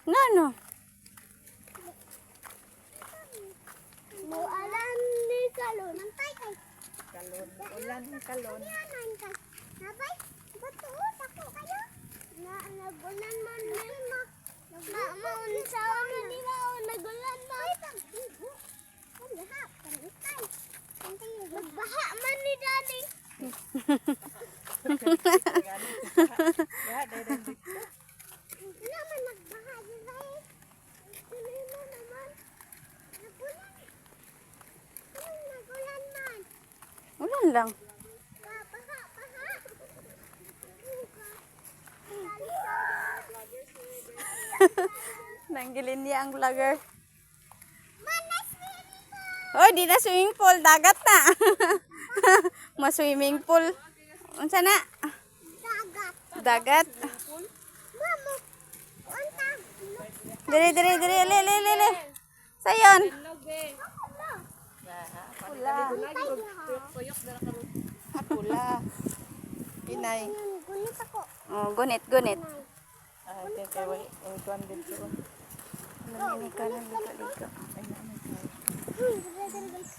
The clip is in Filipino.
No, no. Mo alam ni kalon. Mantay kay. Kalon. Ulan ng kalon. Nabay, bato ako kayo. Nagulan man ni ma. Maunsa man ni ma nagulan ma. Nagbaha man ni daddy. Lahat ay dito. Naman nagbaha di ba? Tuloy mo naman. Nagulan. Nagulan man. Ulan lang. Nanggilin niya ang vlogger. Hoy, di na swimming pool. Dagat na. Ma-swimming pool. Unsa na? Dagat. Mamo. Unta. Dire. Le. Sayon. Pula. Pinay. Gunit ako. Oh, gunit. Ah, kay wait. Tuan dito. Lamini ka ng liga-liga. Dali guys.